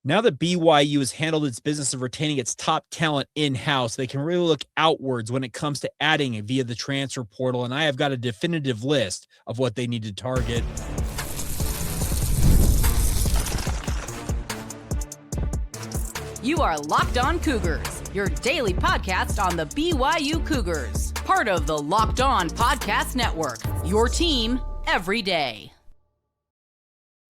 Now that BYU has handled its business of retaining its top talent in-house, they can really look outwards when it comes to adding it via the transfer portal, and I have got a definitive list of what they need to target. You are Locked On Cougars, your daily podcast on the BYU Cougars, part of the Locked On Podcast Network, your team every day.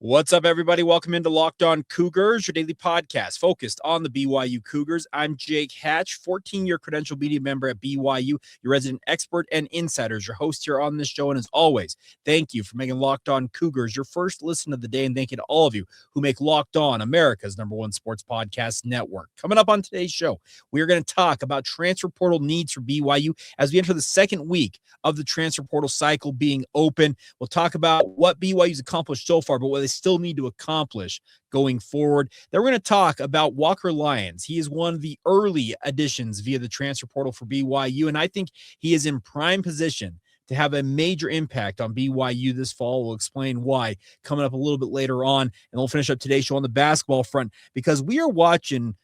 What's up, everybody? Welcome into Locked On Cougars, your daily podcast focused on the BYU Cougars. I'm Jake Hatch, 14-year credential media member at BYU, your resident expert and insiders, your host here on this show. And as always, thank you for making Locked On Cougars your first listen of the day. And thank you to all of you who make Locked On America's #1 sports podcast network. Coming up on today's show, we are going to talk about transfer portal needs for BYU as we enter the second week of the transfer portal cycle being open. We'll talk about what BYU's accomplished so far, but what they still need to accomplish going forward. Then we're going to talk about Walker Lyons. He is one of the early additions via the transfer portal for BYU, and I think he is in prime position to have a major impact on BYU this fall. We'll explain why coming up a little bit later on, and we'll finish up today's show on the basketball front because we are watching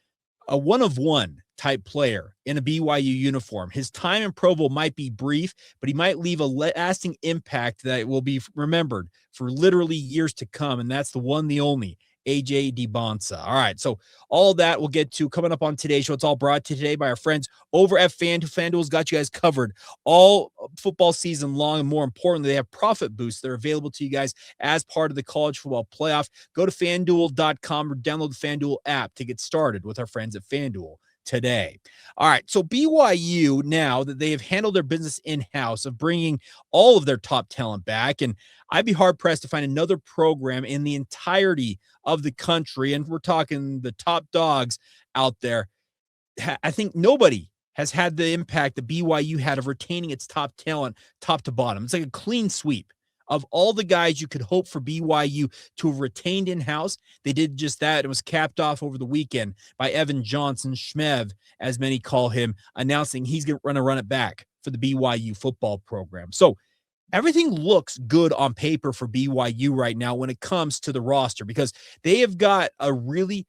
a one-of-one type player in a BYU uniform. His time in Provo might be brief, but he might leave a lasting impact that will be remembered for literally years to come, and that's the one, the only, AJ Dybansta. All right, so all of that we'll get to coming up on today's show. It's all brought to you today by our friends over at FanDuel. FanDuel's got you guys covered all football season long, and more importantly, they have profit boosts that are available to you guys as part of the college football playoff. Go to FanDuel.com or download the FanDuel app to get started with our friends at FanDuel today. All right, so BYU, now that they have handled their business in-house of bringing all of their top talent back, and I'd be hard-pressed to find another program in the entirety of the country, and we're talking the top dogs out there, I think nobody has had the impact that BYU had of retaining its top talent top to bottom. It's like a clean sweep. Of all the guys you could hope for BYU to have retained in-house, they did just that. It was capped off over the weekend by Evan Johnson, Schmev, as many call him, announcing he's going to run it back for the BYU football program. So everything looks good on paper for BYU right now when it comes to the roster because they have got a really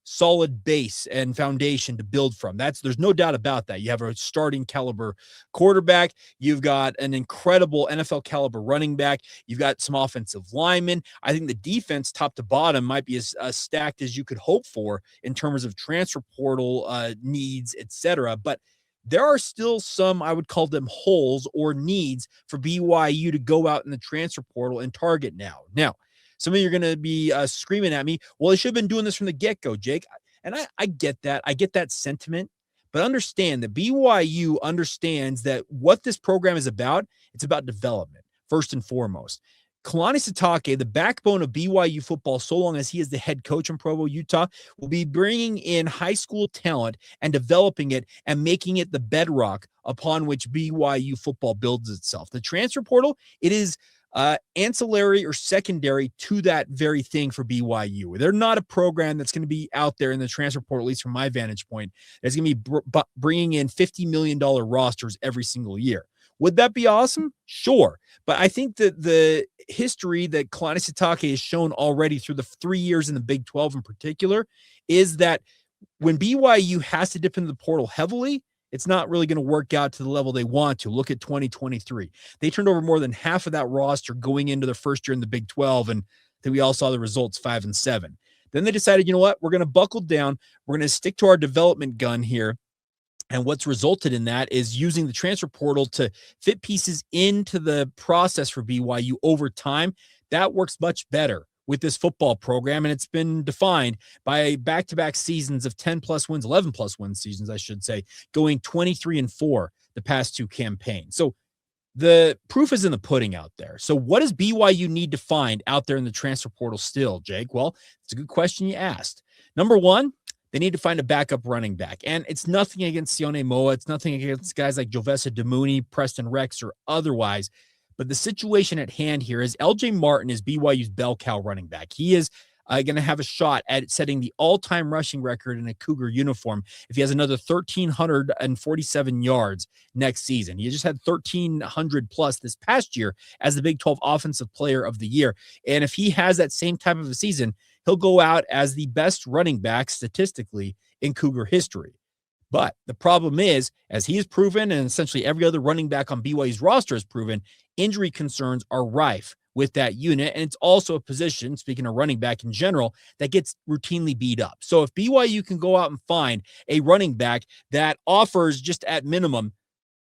solid base and foundation to build from. There's no doubt about that. You have a starting caliber quarterback. You've got an incredible NFL caliber running back. You've got some offensive linemen. I think the defense top to bottom might be as stacked as you could hope for in terms of transfer portal needs, etc. But there are still some, I would call them holes or needs for BYU to go out in the transfer portal and target now. Now, some of you are going to be screaming at me, well, they should have been doing this from the get-go, Jake. And I get that. I get that sentiment. But understand that BYU understands that what this program is about, it's about development, first and foremost. Kalani Sitake, the backbone of BYU football, so long as he is the head coach in Provo, Utah, will be bringing in high school talent and developing it and making it the bedrock upon which BYU football builds itself. The transfer portal, it is ancillary or secondary to that very thing for BYU. They're not a program that's going to be out there in the transfer portal, at least from my vantage point, that's going to be bringing in $50 million rosters every single year. Would that be awesome? Sure. But I think that the history that Kalani Sitake has shown already through the 3 years in the Big 12 in particular is that when BYU has to dip into the portal heavily, it's not really going to work out to the level they want to. Look at 2023. They turned over more than half of that roster going into their first year in the Big 12, and then we all saw the results 5-7. Then they decided, you know what? We're going to buckle down. We're going to stick to our development gun here. And what's resulted in that is using the transfer portal to fit pieces into the process for BYU over time. That works much better with this football program, and it's been defined by back-to-back seasons of 10-plus wins, 11-plus win seasons, I should say, going 23-4 the past two campaigns. So the proof is in the pudding out there. So what does BYU need to find out there in the transfer portal still, Jake? Well, it's a good question you asked. Number one, they need to find a backup running back. And it's nothing against Sione Moa. It's nothing against guys like Jovessa Damuni, Preston Rex, or otherwise. But the situation at hand here is LJ Martin is BYU's bell cow running back. He is going to have a shot at setting the all-time rushing record in a Cougar uniform if he has another 1,347 yards next season. He just had 1,300 plus this past year as the Big 12 Offensive Player of the Year. And if he has that same type of a season, he'll go out as the best running back statistically in Cougar history. But the problem is, as he has proven, and essentially every other running back on BYU's roster has proven, injury concerns are rife with that unit. And it's also a position, speaking of running back in general, that gets routinely beat up. So if BYU can go out and find a running back that offers just at minimum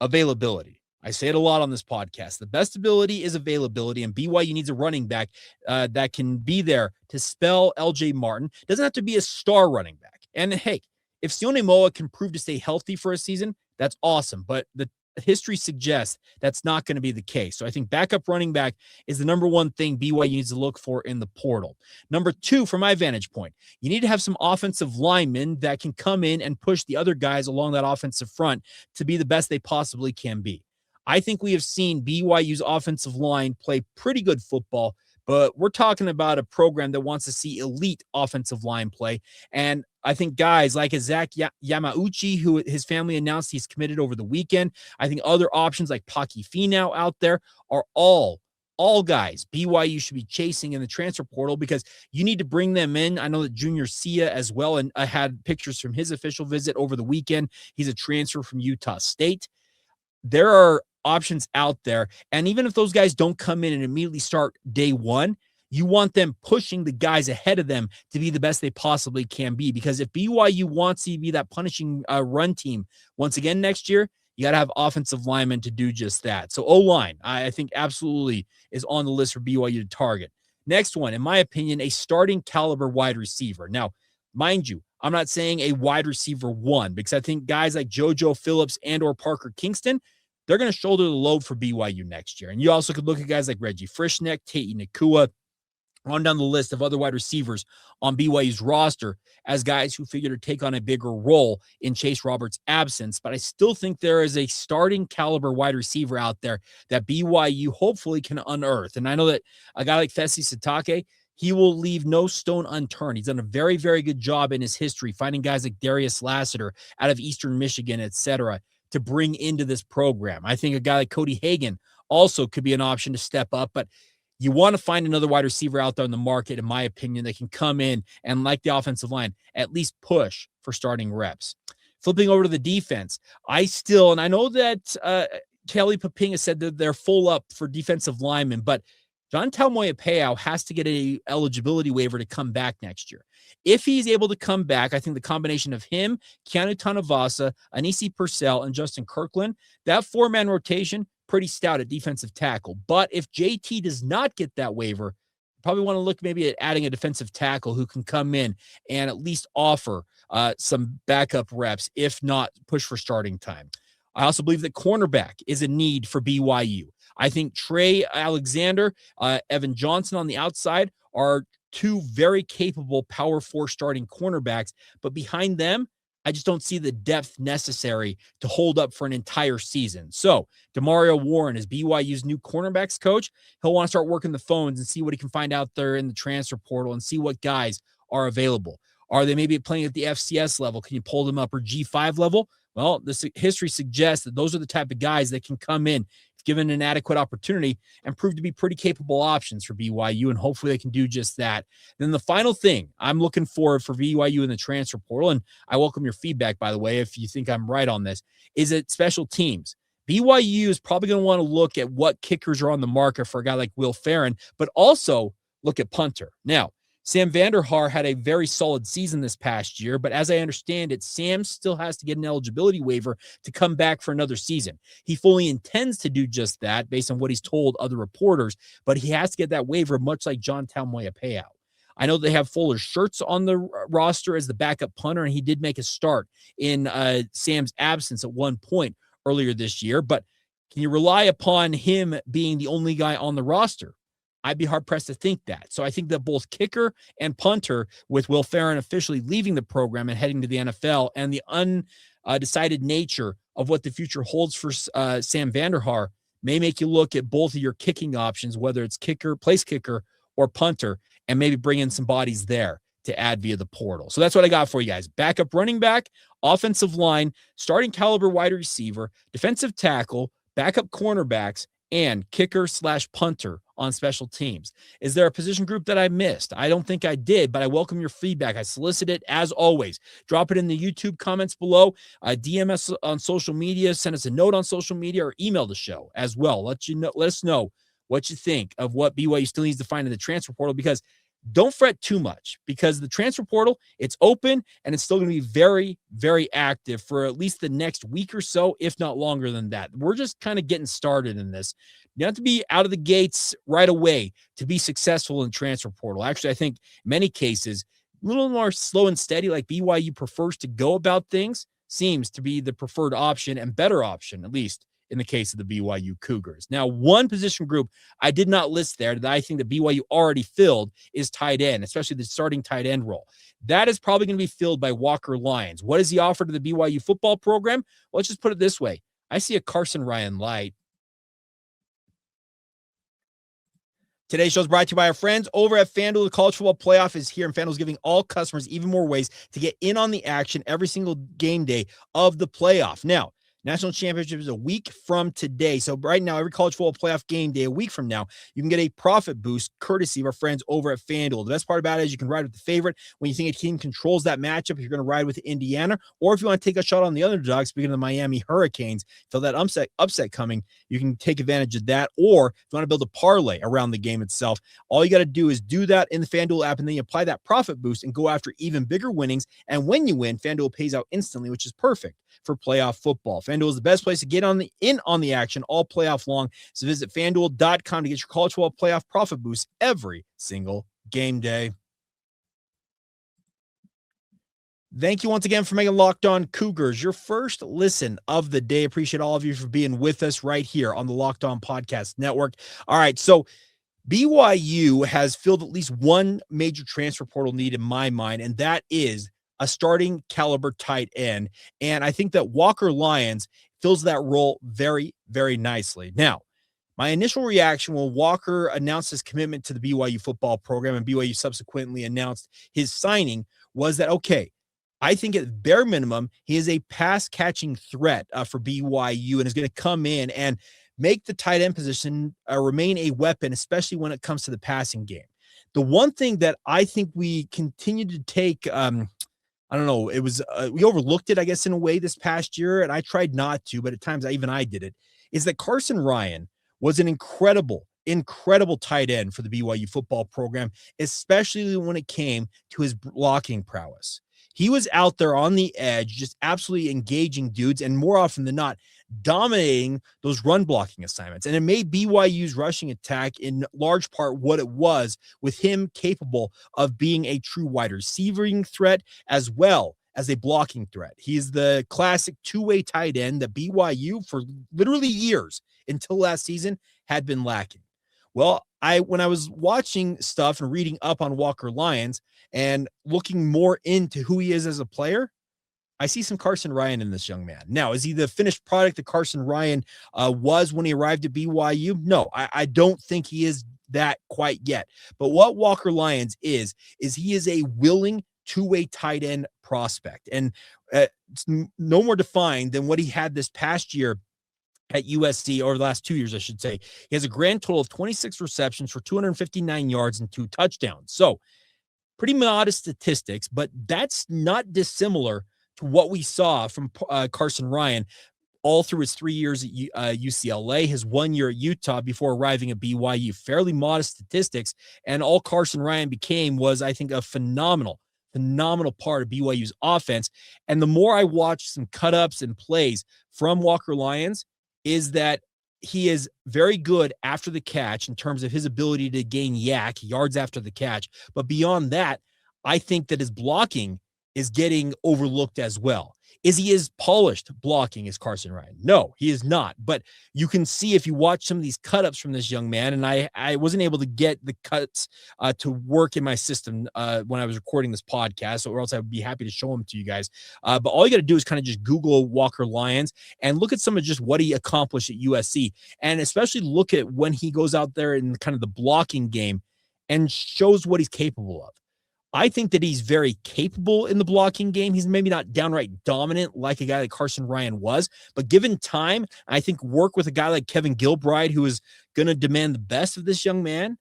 availability, I say it a lot on this podcast, the best ability is availability, and BYU needs a running back that can be there to spell LJ Martin. Doesn't have to be a star running back. And hey, if Sione Moa can prove to stay healthy for a season, that's awesome. But the history suggests that's not going to be the case. So I think backup running back is the number one thing BYU needs to look for in the portal. Number two, from my vantage point, you need to have some offensive linemen that can come in and push the other guys along that offensive front to be the best they possibly can be. I think we have seen BYU's offensive line play pretty good football, but we're talking about a program that wants to see elite offensive line play. And I think guys like Zach Yamauchi, who his family announced he's committed over the weekend. I think other options like Paki Finau out there are all guys BYU should be chasing in the transfer portal, because you need to bring them in. I know that Junior Sia as well, and I had pictures from his official visit over the weekend. He's a transfer from Utah State. There are options out there. And even if those guys don't come in and immediately start day one, you want them pushing the guys ahead of them to be the best they possibly can be. Because if BYU wants to be that punishing run team once again next year, you got to have offensive linemen to do just that. So O-line, I think absolutely is on the list for BYU to target. Next one, in my opinion, a starting caliber wide receiver. Now, mind you, I'm not saying a wide receiver one, because I think guys like JoJo Phillips and or Parker Kingston, they're going to shoulder the load for BYU next year. And you also could look at guys like Reggie Frischneck, Tate Nakua, on down the list of other wide receivers on BYU's roster as guys who figure to take on a bigger role in Chase Roberts' absence. But I still think there is a starting caliber wide receiver out there that BYU hopefully can unearth. And I know that a guy like Kalani Sitake, he will leave no stone unturned. He's done a very, very good job in his history, finding guys like Darius Lassiter out of Eastern Michigan, etc., to bring into this program. I think a guy like Cody Hagan also could be an option to step up, but you want to find another wide receiver out there in the market, in my opinion, that can come in and, like the offensive line, at least push for starting reps. Flipping over to the defense, I know that Kelly Papinga said that they're full up for defensive linemen, but John Talmoya-Peau has to get an eligibility waiver to come back next year. If he's able to come back, I think the combination of him, Keanu Tanavasa, Anisi Purcell, and Justin Kirkland, that four-man rotation, pretty stout at defensive tackle. But if JT does not get that waiver, probably want to look maybe at adding a defensive tackle who can come in and at least offer some backup reps, if not push for starting time. I also believe that cornerback is a need for BYU. I think Trey Alexander, Evan Johnson on the outside are two very capable power four starting cornerbacks, but behind them, I just don't see the depth necessary to hold up for an entire season. So Demario Warren is BYU's new cornerbacks coach. He'll want to start working the phones and see what he can find out there in the transfer portal and see what guys are available. Are they maybe playing at the FCS level? Can you pull them up, or G5 level? Well, this history suggests that those are the type of guys that can come in, if given an adequate opportunity, and prove to be pretty capable options for BYU, and hopefully they can do just that. Then the final thing I'm looking for BYU in the transfer portal, and I welcome your feedback, by the way, if you think I'm right on this, is it special teams. BYU is probably going to want to look at what kickers are on the market for a guy like Will Farron, but also look at punter. Now, Sam Vanderhaar had a very solid season this past year, but as I understand it, Sam still has to get an eligibility waiver to come back for another season. He fully intends to do just that based on what he's told other reporters, but he has to get that waiver, much like John Talmoya-Peau. I know they have Fuller Shirts on the roster as the backup punter, and he did make a start in Sam's absence at one point earlier this year, but can you rely upon him being the only guy on the roster? I'd be hard-pressed to think that. So I think that both kicker and punter, with Will Farron officially leaving the program and heading to the NFL, and the undecided nature of what the future holds for Sam Vanderhaar, may make you look at both of your kicking options, whether it's kicker, place kicker, or punter, and maybe bring in some bodies there to add via the portal. So that's what I got for you guys. Backup running back, offensive line, starting caliber wide receiver, defensive tackle, backup cornerbacks, and kicker/punter on special teams. Is there a position group that I missed? I don't think I did, but I welcome your feedback. I solicit it as always. Drop it in the YouTube comments below. DM us on social media, send us a note on social media, or email the show as well. Let us know what you think of what BYU still needs to find in the transfer portal, because don't fret too much, because the transfer portal, it's open and it's still going to be very, very active for at least the next week or so, if not longer than that. We're just kind of getting started in this. You have to be out of the gates right away to be successful in transfer portal. Actually, I think in many cases, a little more slow and steady, like BYU prefers to go about things, seems to be the preferred option and better option, at least in the case of the BYU Cougars. Now, one position group I did not list there that I think that BYU already filled is tight end, especially the starting tight end role. That is probably going to be filled by Walker Lyons. What does he offer to the BYU football program? Well, let's just put it this way. I see a Carsen Ryan light. Today's show is brought to you by our friends over at FanDuel. The College Football Playoff is here, and FanDuel is giving all customers even more ways to get in on the action every single game day of the playoff. Now, National Championship is a week from today. So right now, every college football playoff game day, a week from now, you can get a profit boost courtesy of our friends over at FanDuel. The best part about it is you can ride with the favorite when you think a team controls that matchup. If you're going to ride with Indiana, or if you want to take a shot on the underdog, speaking of the Miami Hurricanes, feel that upset coming, you can take advantage of that. Or if you want to build a parlay around the game itself, all you got to do is do that in the FanDuel app, and then you apply that profit boost and go after even bigger winnings. And when you win, FanDuel pays out instantly, which is perfect for playoff football. FanDuel is the best place to get on the action all playoff long. So visit FanDuel.com to get your college football playoff profit boost every single game day. Thank you once again for making Locked On Cougars your first listen of the day. Appreciate all of you for being with us right here on the Locked On Podcast Network. All right, so BYU has filled at least one major transfer portal need in my mind, and that is a starting caliber tight end. And I think that Walker Lyons fills that role very, very nicely. Now, my initial reaction when Walker announced his commitment to the BYU football program and BYU subsequently announced his signing was that, okay, I think at bare minimum, he is a pass-catching threat for BYU and is going to come in and make the tight end position remain a weapon, especially when it comes to the passing game. The one thing that I think we continue to take I don't know, it was, we overlooked it, I guess, in a way this past year, and I tried not to, but at times I did it, is that Carsen Ryan was an incredible tight end for the BYU football program, especially when it came to his blocking prowess. He was out there on the edge, just absolutely engaging dudes, and more often than not, dominating those run blocking assignments. And it made BYU's rushing attack in large part what it was, with him capable of being a true wide receiving threat as well as a blocking threat. He's the classic two-way tight end that BYU for literally years until last season had been lacking. Well, when I was watching stuff and reading up on Walker Lyons and looking more into who he is as a player, I see some Carsen Ryan in this young man. Now, is he the finished product that Carsen Ryan was when he arrived at BYU? No, I don't think he is that quite yet. But what Walker Lyons is he is a willing two-way tight end prospect. And it's no more defined than what he had this past year at USC, or the last 2 years, I should say. He has a grand total of 26 receptions for 259 yards and 2 touchdowns. So pretty modest statistics, but that's not dissimilar to what we saw from Carsen Ryan all through his 3 years at UCLA, his 1 year at Utah before arriving at BYU. Fairly modest statistics, and all Carsen Ryan became was, I think, a phenomenal part of BYU's offense. And the more I watch some cut-ups and plays from Walker Lyons, is that he is very good after the catch in terms of his ability to gain yards after the catch. But beyond that, I think that his blocking is getting overlooked as well. Is he as polished blocking as Carsen Ryan? No, he is not. But you can see if you watch some of these cut-ups from this young man, and I wasn't able to get the cuts to work in my system when I was recording this podcast, or else I would be happy to show them to you guys. But all you got to do is kind of just Google Walker Lyons and look at some of just what he accomplished at USC, and especially look at when he goes out there in kind of the blocking game and shows what he's capable of. I think that he's very capable in the blocking game. He's maybe not downright dominant like a guy like Carsen Ryan was, but given time, I think work with a guy like Kevin Gilbride, who is going to demand the best of this young man.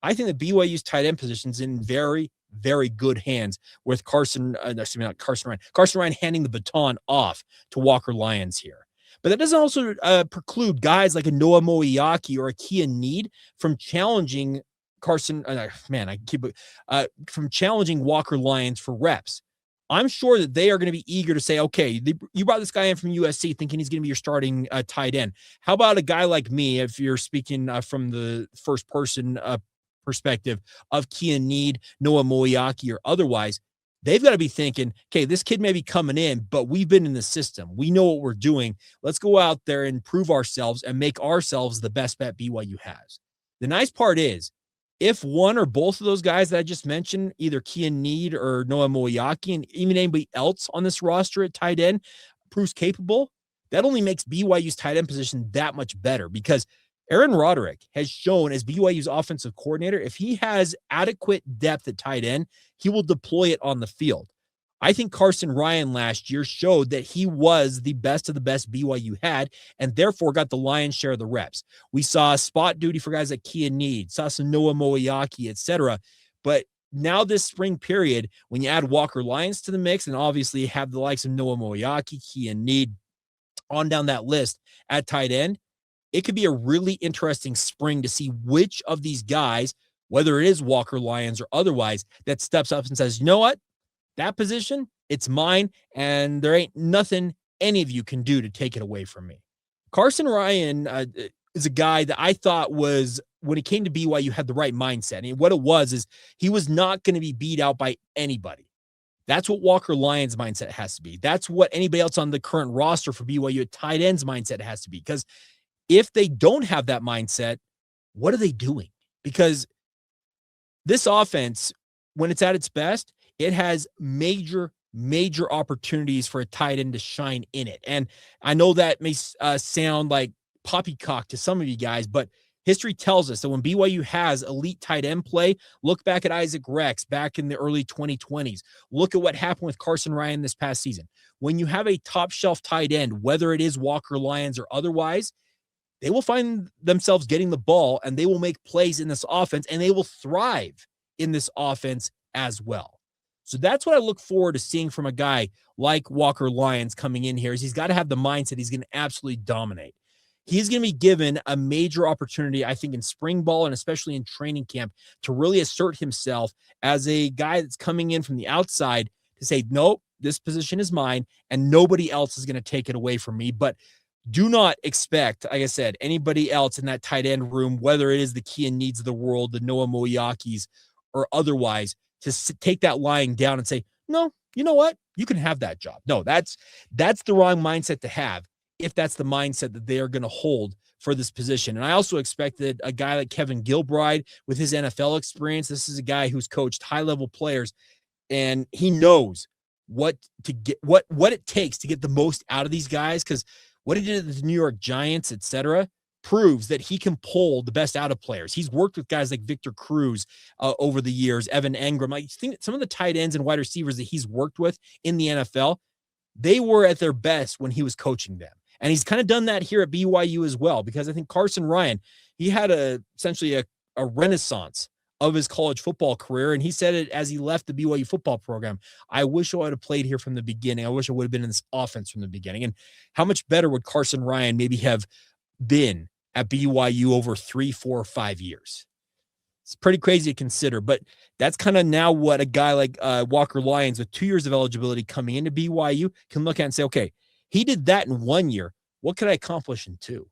I think that BYU's tight end position's in very, very good hands with Carsen Ryan handing the baton off to Walker Lyons here. But that doesn't also preclude guys like a Noah Moiaki or a Kia Need from challenging from challenging Walker Lyons for reps. I'm sure that they are going to be eager to say, okay, you brought this guy in from USC thinking he's going to be your starting tight end. How about a guy like me, if you're speaking from the first person perspective of Kia Need, Noah Moiaki, or otherwise? They've got to be thinking, okay, this kid may be coming in, but we've been in the system. We know what we're doing. Let's go out there and prove ourselves and make ourselves the best bet BYU has. The nice part is, if one or both of those guys that I just mentioned, either Kia Need or Noah Moiaki, and even anybody else on this roster at tight end, proves capable, that only makes BYU's tight end position that much better, because Aaron Roderick has shown as BYU's offensive coordinator, if he has adequate depth at tight end, he will deploy it on the field. I think Carsen Ryan last year showed that he was the best of the best BYU had, and therefore got the lion's share of the reps. We saw spot duty for guys like Kia Need, saw some Noah Moiaki, etc. But now this spring period, when you add Walker Lyons to the mix, and obviously have the likes of Noah Moiaki, Kia Need, on down that list at tight end, it could be a really interesting spring to see which of these guys, whether it is Walker Lyons or otherwise, that steps up and says, you know what? That position, it's mine, and there ain't nothing any of you can do to take it away from me. Carsen Ryan is a guy that I thought was, when he came to BYU, had the right mindset. And what it was is he was not going to be beat out by anybody. That's what Walker Lyons' mindset has to be. That's what anybody else on the current roster for BYU at tight ends mindset has to be. Because if they don't have that mindset, what are they doing? Because this offense, when it's at its best, it has major opportunities for a tight end to shine in it. And I know that may sound like poppycock to some of you guys, but history tells us that when BYU has elite tight end play, look back at Isaac Rex back in the early 2020s. Look at what happened with Carsen Ryan this past season. When you have a top shelf tight end, whether it is Walker Lyons or otherwise, they will find themselves getting the ball, and they will make plays in this offense, and they will thrive in this offense as well. So that's what I look forward to seeing from a guy like Walker Lyons coming in here. Is he's got to have the mindset he's going to absolutely dominate. He's going to be given a major opportunity, I think, in spring ball and especially in training camp to really assert himself as a guy that's coming in from the outside to say, nope, this position is mine, and nobody else is going to take it away from me. But do not expect, like I said, anybody else in that tight end room, whether it is the Kia Needs of the world, the Noah Moiakis, or otherwise, to take that lying down and say, no, you know what? You can have that job. No, that's the wrong mindset to have if that's the mindset that they are going to hold for this position. And I also expect that a guy like Kevin Gilbride, with his NFL experience, this is a guy who's coached high-level players, and he knows what it takes to get the most out of these guys, because what he did at the New York Giants, etc., proves that he can pull the best out of players. He's worked with guys like Victor Cruz over the years, Evan Engram. I think some of the tight ends and wide receivers that he's worked with in the NFL, they were at their best when he was coaching them. And he's kind of done that here at BYU as well, because I think Carsen Ryan, he had essentially a renaissance of his college football career. And he said it as he left the BYU football program. I wish I would have played here from the beginning. I wish I would have been in this offense from the beginning. And how much better would Carsen Ryan maybe have been at BYU over 3, 4, 5 years? It's pretty crazy to consider, but that's kind of now what a guy like Walker Lyons with 2 years of eligibility coming into BYU can look at and say, okay, he did that in 1 year. What could I accomplish in 2?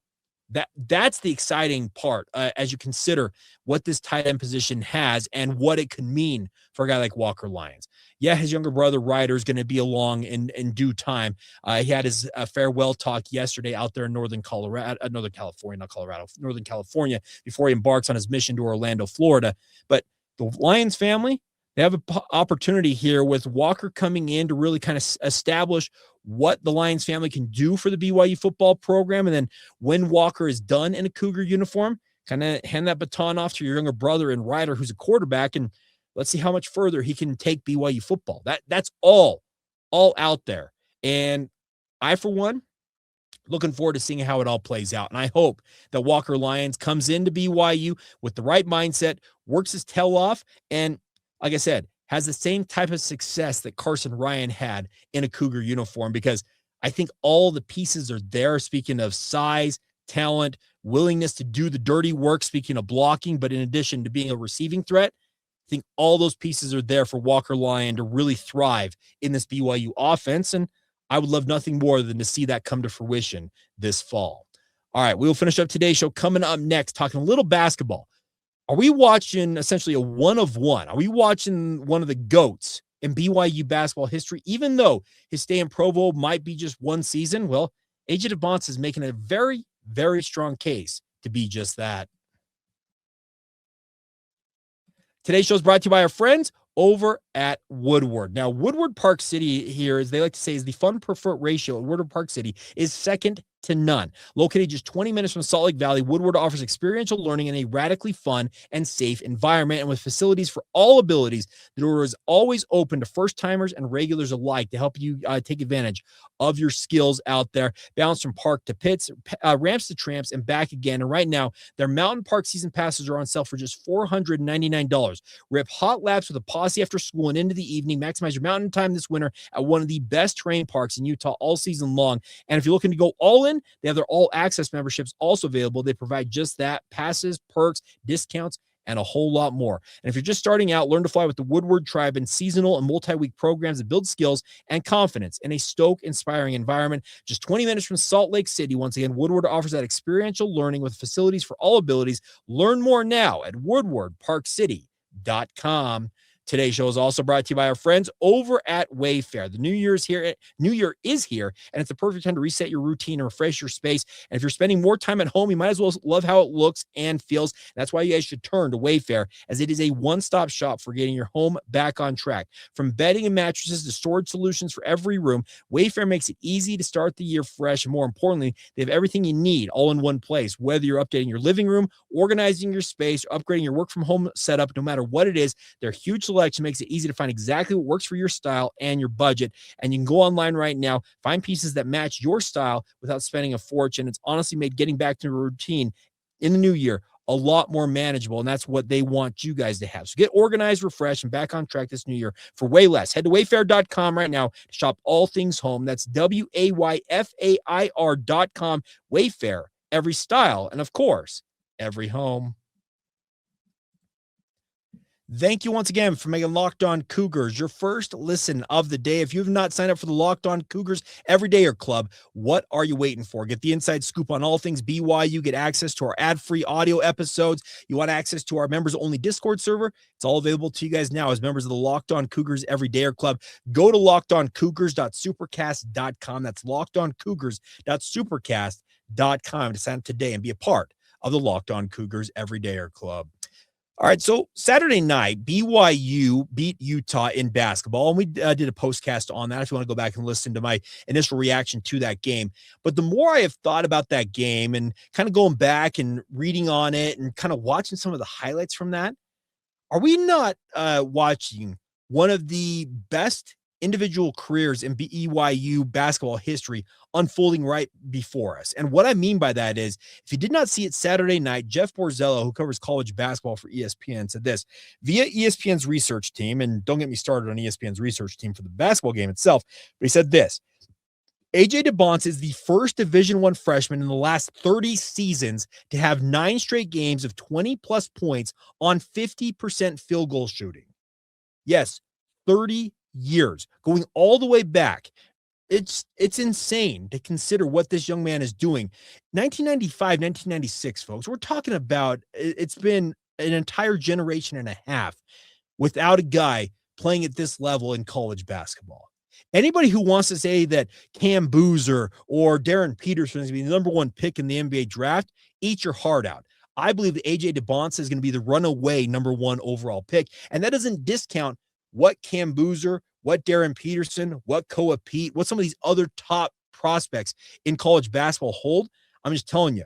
That's the exciting part as you consider what this tight end position has and what it could mean for a guy like Walker Lyons. Yeah, his younger brother Ryder is going to be along in due time. He had his farewell talk yesterday out there in Northern California before he embarks on his mission to Orlando, Florida. But the Lyons family, they have an opportunity here with Walker coming in to really kind of establish what the Lyons family can do for the BYU football program. And then when Walker is done in a Cougar uniform, kind of hand that baton off to your younger brother and Ryder, who's a quarterback, and Let's see how much further he can take BYU football. That's all out there. And I, for one, looking forward to seeing how it all plays out. And I hope that Walker Lyons comes into BYU with the right mindset, works his tail off, and like I said, has the same type of success that Carsen Ryan had in a Cougar uniform, because I think all the pieces are there. Speaking of size, talent, willingness to do the dirty work, speaking of blocking, but in addition to being a receiving threat, I think all those pieces are there for Walker Lyon to really thrive in this BYU offense. And I would love nothing more than to see that come to fruition this fall. All right, we will finish up today's show. Coming up next, talking a little basketball. Are we watching essentially a one of one? Are we watching one of the GOATs in BYU basketball history, even though his stay in Provo might be just one season? Well, AJ Dybansta is making a very, very strong case to be just that. Today's show is brought to you by our friends over at Woodward. Now, Woodward Park City here, as they like to say, is the fun per foot ratio at Woodward Park City is second to none. Located just 20 minutes from Salt Lake Valley, Woodward offers experiential learning in a radically fun and safe environment. And with facilities for all abilities, the door is always open to first-timers and regulars alike to help you take advantage of your skills out there. Balance from park to pits, ramps to tramps, and back again. And right now, their Mountain Park season passes are on sale for just $499. Rip hot laps with a posse after school and into the evening. Maximize your mountain time this winter at one of the best terrain parks in Utah all season long. And if you're looking to go all in, they have their all access memberships also available. They provide just that: passes, perks, discounts, and a whole lot more. And if you're just starting out, learn to fly with the Woodward Tribe in seasonal and multi-week programs that build skills and confidence in a Stoke-inspiring environment. Just 20 minutes from Salt Lake City. Once again, Woodward offers that experiential learning with facilities for all abilities. Learn more now at woodwardparkcity.com. Today's show is also brought to you by our friends over at Wayfair. The New Year is here, and it's the perfect time to reset your routine and refresh your space. And if you're spending more time at home, you might as well love how it looks and feels. That's why you guys should turn to Wayfair, as it is a one-stop shop for getting your home back on track. From bedding and mattresses to storage solutions for every room, Wayfair makes it easy to start the year fresh. And more importantly, they have everything you need all in one place. Whether you're updating your living room, organizing your space, or upgrading your work-from-home setup, no matter what it is, their huge selection makes it easy to find exactly what works for your style and your budget. And you can go online right now, find pieces that match your style without spending a fortune. It's honestly made getting back to a routine in the new year a lot more manageable, and that's what they want you guys to have. So get organized, refreshed, and back on track this new year for way less. Head to wayfair.com right now to shop all things home. That's WAYFAIR.com. Wayfair, every style, and of course, every home. Thank you once again for making Locked On Cougars your first listen of the day. If you have not signed up for the Locked On Cougars Everydayer Club, what are you waiting for? Get the inside scoop on all things BYU. Get access to our ad-free audio episodes. You want access to our members-only Discord server? It's all available to you guys now as members of the Locked On Cougars Everydayer Club. Go to lockedoncougars.supercast.com. That's lockedoncougars.supercast.com to sign up today and be a part of the Locked On Cougars Everydayer Club. All right, so Saturday night, BYU beat Utah in basketball, and we did a postcast on that if you want to go back and listen to my initial reaction to that game. But the more I have thought about that game and kind of going back and reading on it and kind of watching some of the highlights from that, are we not watching one of the best individual careers in BYU basketball history unfolding right before us? And what I mean by that is, if you did not see it Saturday night, Jeff Borzello, who covers college basketball for ESPN, said this via ESPN's research team, and don't get me started on ESPN's research team for the basketball game itself, but he said this: AJ Dybansta is the first Division I freshman in the last 30 seasons to have 9 straight games of 20-plus points on 50% field goal shooting. Yes, 30 years, going all the way back. It's insane to consider what this young man is doing. 1995, 1996, folks, we're talking about, it's been an entire generation and a half without a guy playing at this level in college basketball. Anybody who wants to say that Cam Boozer or Darren Peterson is going to be the number 1 pick in the NBA draft, eat your heart out. I believe that AJ Dybansta is going to be the runaway number 1 overall pick, and that doesn't discount what Cam Boozer, what Darren Peterson, what Koa Pete, what some of these other top prospects in college basketball hold. I'm just telling you,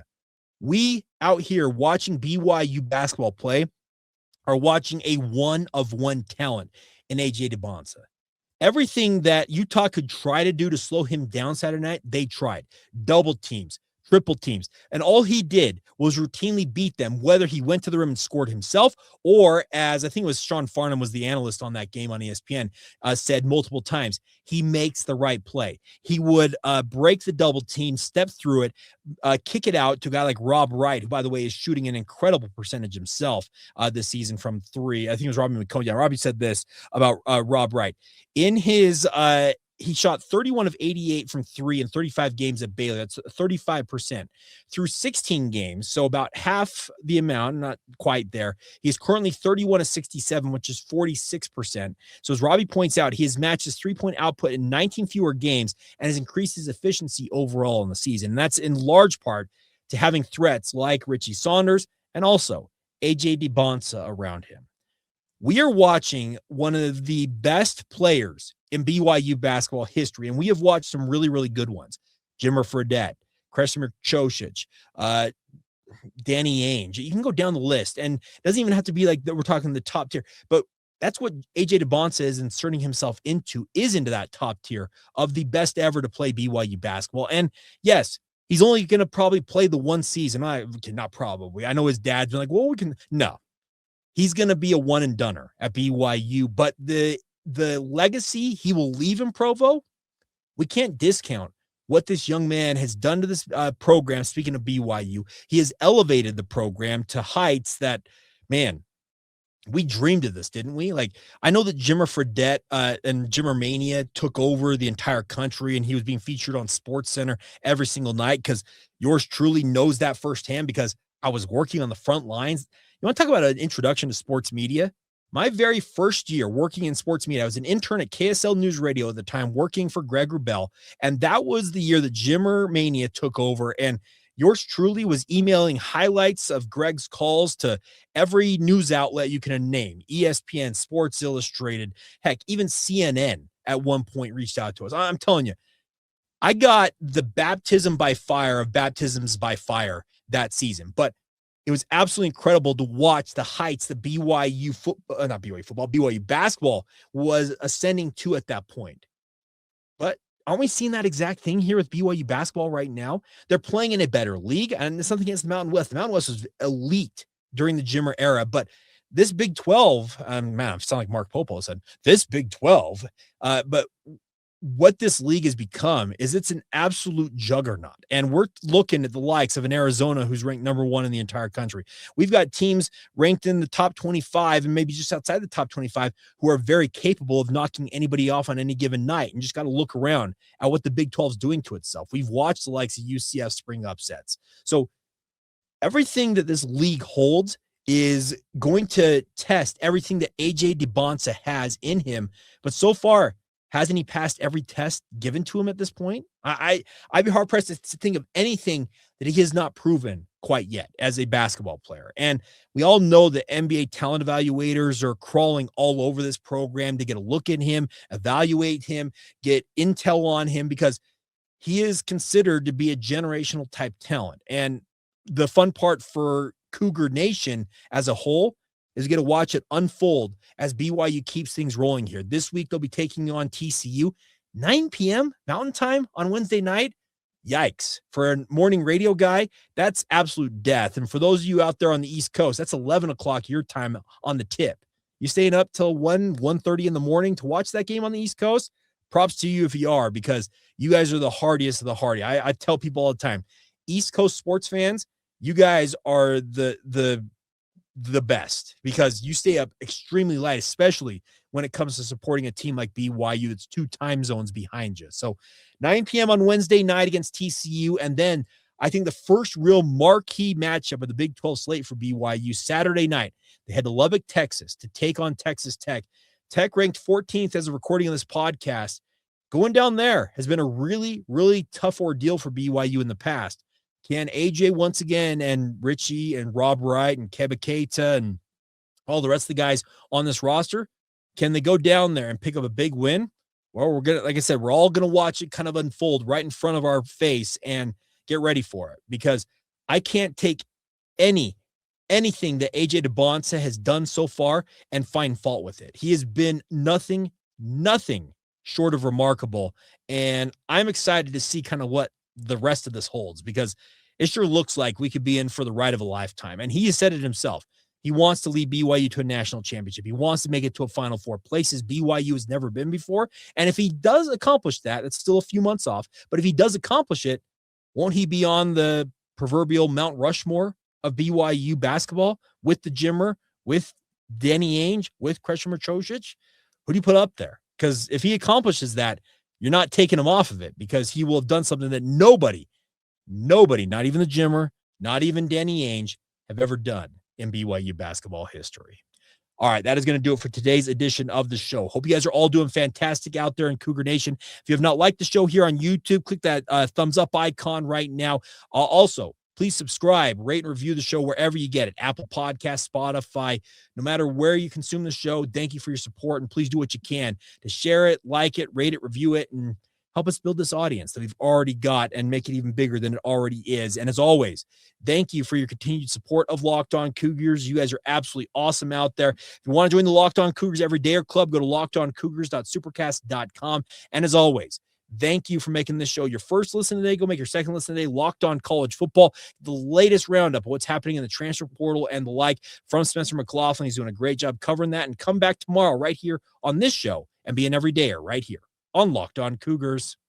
we out here watching BYU basketball play are watching a one-of-one talent in AJ Dybansta. Everything that Utah could try to do to slow him down Saturday night, they tried. Double teams, triple teams. And all he did was routinely beat them, whether he went to the rim and scored himself, or as I think it was Sean Farnham was the analyst on that game on ESPN, said multiple times, he makes the right play. He would break the double team, step through it, kick it out to a guy like Rob Wright, who, by the way, is shooting an incredible percentage himself this season from three. I think it was Robbie McCone. Yeah, Robbie said this about Rob Wright. In his he shot 31 of 88 from three in 35 games at Baylor. That's 35% through 16 games. So about half the amount, not quite there. He's currently 31 of 67, which is 46%. So as Robbie points out, he has matched his 3-point output in 19 fewer games and has increased his efficiency overall in the season. And that's in large part to having threats like Richie Saunders and also AJ Dybansta around him. We are watching one of the best players in BYU basketball history, and we have watched some really, really good ones. Jimmer Fredette, Kresimir Chosic, Danny Ainge. You can go down the list, and it doesn't even have to be like that we're talking the top tier, but that's what AJ Dybansta is inserting himself into that top tier of the best ever to play BYU basketball. And yes, he's only going to probably play the one season. Not probably. I know his dad's been like, well, no. He's going to be a one and doneer at BYU, but the legacy he will leave in Provo, we can't discount what this young man has done to this program. Speaking of BYU, he has elevated the program to heights that, man, we dreamed of this, didn't we? Like, I know that Jimmer Fredette and Jimmer Mania took over the entire country, and he was being featured on SportsCenter every single night because yours truly knows that firsthand because I was working on the front lines. You want to talk about an introduction to sports media? My very first year working in sports media, I was an intern at KSL News Radio at the time, working for Greg Wrubell, and that was the year that Jimmer Mania took over, and yours truly was emailing highlights of Greg's calls to every news outlet you can name, ESPN, Sports Illustrated, heck, even CNN at one point reached out to us. I'm telling you, I got the baptism by fire of baptisms by fire that season, but it was absolutely incredible to watch the heights that BYU basketball was ascending to at that point. But aren't we seeing that exact thing here with BYU basketball right now? They're playing in a better league, and it's something against the Mountain West. The Mountain West was elite during the Jimmer era, but this Big 12, man, I sound like Mark Popo said, this Big 12, but what this league has become is it's an absolute juggernaut. And we're looking at the likes of an Arizona who's ranked number 1 in the entire country. We've got teams ranked in the top 25 and maybe just outside the top 25 who are very capable of knocking anybody off on any given night. And just got to look around at what the Big 12 is doing to itself. We've watched the likes of UCF spring upsets. So everything that this league holds is going to test everything that AJ Dybansta has in him. But so far, hasn't he passed every test given to him at this point? I'd be hard pressed to think of anything that he has not proven quite yet as a basketball player. And we all know that NBA talent evaluators are crawling all over this program to get a look at him, evaluate him, get intel on him, because he is considered to be a generational type talent. And the fun part for Cougar Nation as a whole is going to watch it unfold as BYU keeps things rolling here. This week, they'll be taking on TCU, 9 p.m. Mountain Time on Wednesday night. Yikes. For a morning radio guy, that's absolute death. And for those of you out there on the East Coast, that's 11 o'clock your time on the tip. You staying up till 1:30 in the morning to watch that game on the East Coast? Props to you if you are, because you guys are the hardiest of the hardy. I tell people all the time, East Coast sports fans, you guys are the best, because you stay up extremely late, especially when it comes to supporting a team like BYU that's 2 time zones behind you. So 9 p.m. on Wednesday night against TCU. And then I think the first real marquee matchup of the Big 12 slate for BYU, Saturday night, they head to Lubbock, Texas to take on Texas Tech. Tech ranked 14th as a recording of this podcast. Going down there has been a really, really tough ordeal for BYU in the past. Can AJ once again, and Richie and Rob Wright and Keba Keita and all the rest of the guys on this roster, can they go down there and pick up a big win? Well, we're going to, like I said, we're all going to watch it kind of unfold right in front of our face and get ready for it, because I can't take any anything that AJ Dybansta has done so far and find fault with it. He has been nothing short of remarkable. And I'm excited to see kind of what the rest of this holds, because it sure looks like we could be in for the ride of a lifetime. And he has said it himself. He wants to lead BYU to a national championship. He wants to make it to a Final Four, places BYU has never been before. And if he does accomplish that, it's still a few months off, but if he does accomplish it, won't he be on the proverbial Mount Rushmore of BYU basketball with the Jimmer, with Danny Ainge, with Kretschmer Trocic? Who do you put up there? Because if he accomplishes that, you're not taking him off of it, because he will have done something that nobody, not even the Jimmer, not even Danny Ainge, have ever done in BYU basketball history. All right, that is going to do it for today's edition of the show. Hope you guys are all doing fantastic out there in Cougar Nation. If you have not liked the show here on YouTube, click that thumbs up icon right now. Also, please subscribe, rate, and review the show wherever you get it. Apple Podcasts, Spotify, no matter where you consume the show. Thank you for your support, and please do what you can to share it, like it, rate it, review it, and help us build this audience that we've already got and make it even bigger than it already is. And as always, thank you for your continued support of Locked On Cougars. You guys are absolutely awesome out there. If you want to join the Locked On Cougars Everydayer Club, go to lockedoncougars.supercast.com. And as always, thank you for making this show your first listen today. Go make your second listen today. Locked On College Football, the latest roundup of what's happening in the transfer portal and the like from Spencer McLaughlin. He's doing a great job covering that. And come back tomorrow right here on this show and be an everydayer right here on Locked On Cougars.